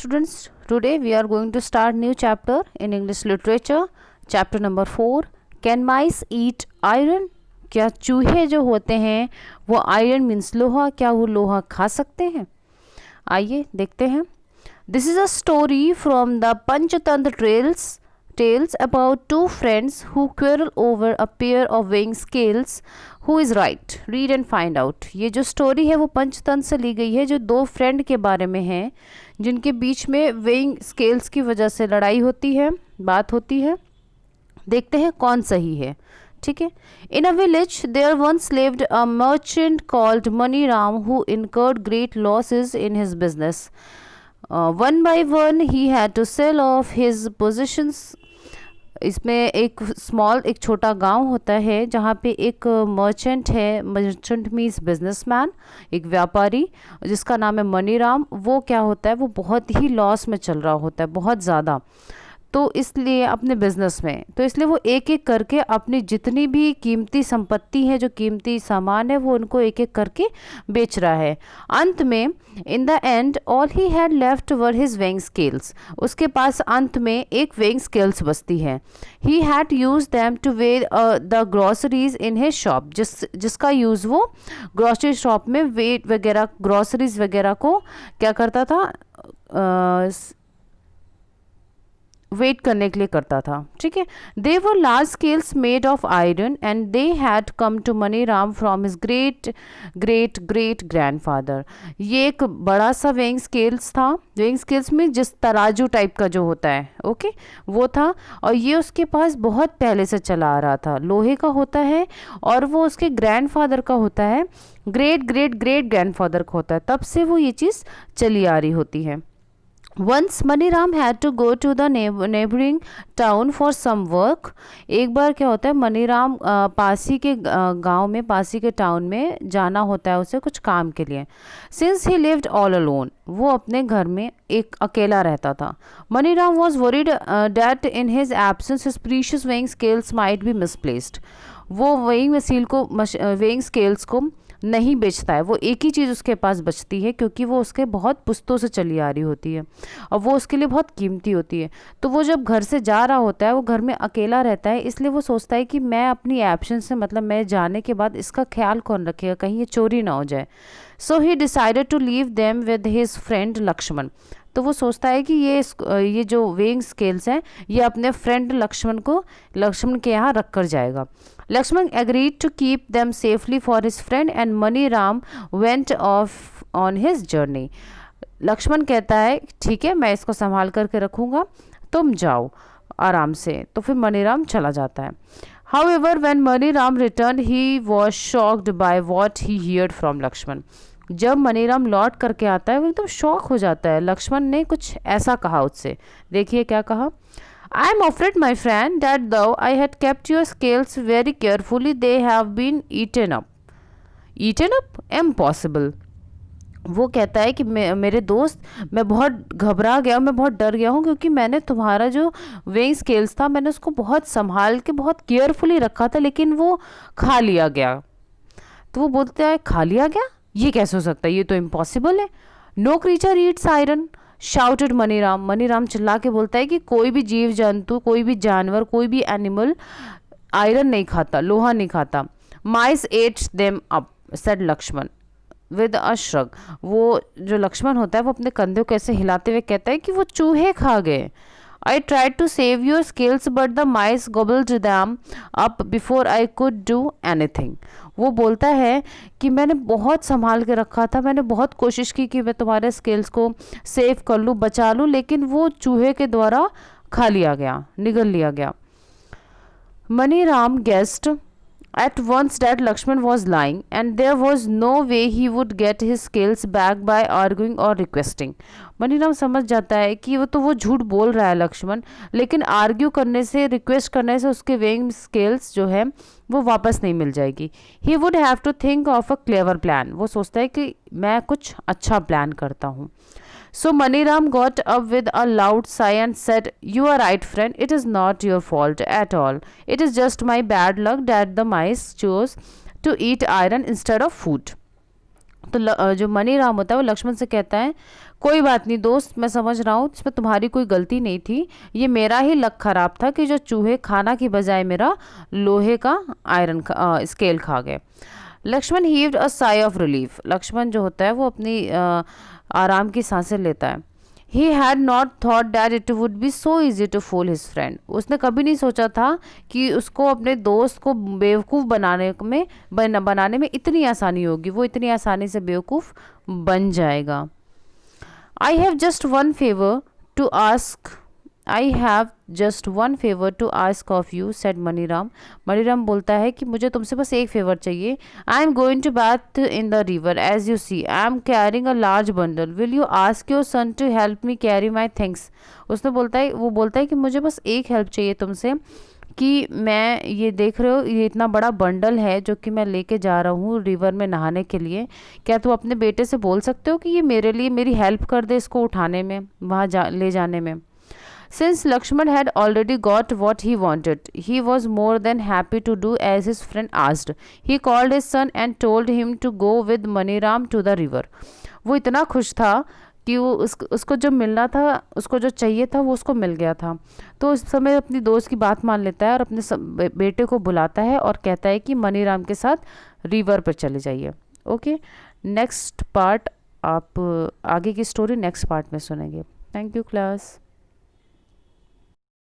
students, today we are going to start new chapter in English literature, chapter number 4. Can mice eat iron? क्या चूहे जो होते हैं वो आयरन मीन्स लोहा, क्या वो लोहा खा सकते हैं? आइए देखते हैं. This is a story from the Panchatantra tales about two friends who quarrel over a pair of weighing scales. Who is right? Read and find out. ये जो स्टोरी है वो पंचतंत्र से ली गई है, जो दो फ्रेंड के बारे में है जिनके बीच में वेइंग स्केल्स की वजह से लड़ाई होती है, बात होती है. देखते हैं कौन सही है. ठीक है. In a village there once lived a merchant called Maniram who incurred great losses in his business. One by one he had to sell off his possessions. इसमें एक छोटा गांव होता है जहाँ पे एक मर्चेंट है. मर्चेंट मीन्स बिजनेसमैन, एक व्यापारी जिसका नाम है मनीराम. वो क्या होता है, वो बहुत ही लॉस में चल रहा होता है, बहुत ज़्यादा. तो इसलिए अपने बिजनेस में, तो इसलिए वो एक एक करके अपनी जितनी भी कीमती संपत्ति है, जो कीमती सामान है, वो उनको एक एक करके बेच रहा है. अंत में in the end all he had left were his weighing scales. उसके पास अंत में एक वेइंग स्केल्स बचती है. He had use them two way the groceries in his shop. जिसका यूज़ वो ग्रॉसरी शॉप में वेट वगैरह, ग्रॉसरीज वगैरह को क्या करता था, वेट करने के लिए करता था. ठीक है. They were large scales made of iron and they had come to Maniram from his great great great grandfather. ये एक बड़ा सा वेइंग स्केल्स था. वेइंग स्केल्स में जिस तराजू टाइप का जो होता है, ओके, वो था. और ये उसके पास बहुत पहले से चला आ रहा था. लोहे का होता है और वो उसके ग्रैंडफादर का होता है, ग्रेट ग्रेट ग्रेट ग्रैंडफादर का होता है. तब से वो ये चीज़ चली आ रही होती है. Once Maniram had to go to the neighboring town for some work. एक बार क्या होता है, मनीराम पासी के गांव में, पासी के टाउन में जाना होता है उसे कुछ काम के लिए. Since he lived all alone, वो अपने घर में एक अकेला रहता था. Maniram was worried that in his absence his precious weighing scales might be misplaced. वो वेइंग स्केल्स को नहीं बेचता है. वो एक ही चीज़ उसके पास बचती है क्योंकि वो उसके बहुत पुश्तों से चली आ रही होती है और वो उसके लिए बहुत कीमती होती है. तो वो जब घर से जा रहा होता है, वो घर में अकेला रहता है, इसलिए वो सोचता है कि मैं अपनी एब्सेंस से, मतलब मैं जाने के बाद इसका ख्याल कौन रखेगा, कहीं ये चोरी ना हो जाए. So he decided to leave them with his friend Lakshman. तो वो सोचता है कि ये जो वेइंग स्केल्स हैं ये अपने फ्रेंड लक्ष्मण के यहाँ रख कर जाएगा. Lakshman agreed to keep them safely for his friend and Maniram went off on his journey. Lakshman कहता है ठीक है, मैं इसको संभाल करके रखूँगा, तुम जाओ आराम से. तो फिर मनीराम चला जाता है. However, when Maniram returned, he was shocked by what he heard from Lakshman. जब मनीराम लौट करके आता है वो एकदम शॉक हो जाता है. लक्ष्मण ने कुछ ऐसा कहा उससे. देखिए क्या कहा. I am afraid, my friend, that though I had kept your scales very carefully, they have been eaten up. Eaten up? Impossible. वो कहता है कि मेरे दोस्त, मैं बहुत घबरा गया, मैं बहुत डर गया हूँ क्योंकि मैंने तुम्हारा जो वेइंग स्केल्स था, मैंने उसको बहुत संभाल के बहुत केयरफुली रखा था, लेकिन वो खा लिया गया. तो वो बोलता है खा लिया गया, ये कैसे हो सकता है, ये तो इम्पॉसिबल है. No creature eats iron shouted Maniram. Maniram चिल्ला के बोलता है कि कोई भी जीव जंतु, कोई भी जानवर, कोई भी एनिमल आयरन नहीं खाता, लोहा नहीं खाता. Mice eats them up said Lakshman with a shrug. वो जो लक्ष्मण होता है वो अपने कंधों को ऐसे हिलाते हुए कहता है कि वो चूहे खा गए. I tried to save your scales but the mice gobbled them up before I could do anything. वो बोलता है कि मैंने बहुत संभाल के रखा था, मैंने बहुत कोशिश की कि मैं तुम्हारे स्केल्स को सेव कर लूँ, बचा लूँ, लेकिन वो चूहे के द्वारा खा लिया गया, निगल लिया गया. Maniram guessed at once that Lakshman was lying and there was no way he would get his scales back by arguing or requesting. Maniram समझ जाता है कि वो झूठ बोल रहा है लक्ष्मण, लेकिन आर्ग्यू करने से, रिक्वेस्ट करने से उसके वेइंग स्केल्स जो है वो वापस नहीं मिल जाएगी. He would have to think of a clever plan. वो सोचता है कि मैं कुछ अच्छा प्लान करता हूँ. So Maniram got up with a loud sigh and said, "You are right, friend. It is not your fault at all. It is just my bad luck that the mice chose to eat iron instead of food." तो जो मनीराम होता है वो लक्ष्मण से कहता है कोई बात नहीं दोस्त, मैं समझ रहा हूँ, इसमें तुम्हारी कोई गलती नहीं थी, ये मेरा ही लक खराब था कि जो चूहे खाना की बजाय मेरा लोहे का स्केल खा गए। लक्ष्मण हीव्ड अ साई ऑफ रिलीफ। लक्ष्मण जो होता है वो अपनी आराम की सांसें लेता है। He had not thought that it would be so easy to fool his friend. उसने कभी नहीं सोचा था कि उसको अपने दोस्त को बेवकूफ़ बनाने में इतनी आसानी होगी, वो इतनी आसानी से बेवकूफ़ बन जाएगा। I have just one favor to ask. I have just one favor to ask of you, said Maniram. Maniram बोलता है कि मुझे तुमसे बस एक फेवर चाहिए. I am going to bath in the river. As you see, I am carrying a large bundle. Will you ask your son to help me carry my things? वो बोलता है कि मुझे बस एक हेल्प चाहिए तुमसे, कि मैं ये देख रहे हो ये इतना बड़ा बंडल है जो कि मैं लेके जा रहा हूँ रिवर में नहाने के लिए, क्या तुम अपने बेटे से बोल सकते हो कि ये मेरे लिए मेरी हेल्प कर दे इसको उठाने में, ले जाने में। Since Lakshman had already got what he wanted, he was more than happy to do as his friend asked. He called his son and told him to go with Maniram to the river. वो इतना खुश था कि उसको जो मिलना था, उसको जो चाहिए था वो उसको मिल गया था। तो उस समय अपनी दोस्त की बात मान लेता है और अपने बेटे को बुलाता है और कहता है कि मनीराम के साथ रिवर पर चले जाइए। ओके, नेक्स्ट पार्ट आप आगे की स्टोरी नेक्स्ट पार्ट में सुनेंगे। Thank you class.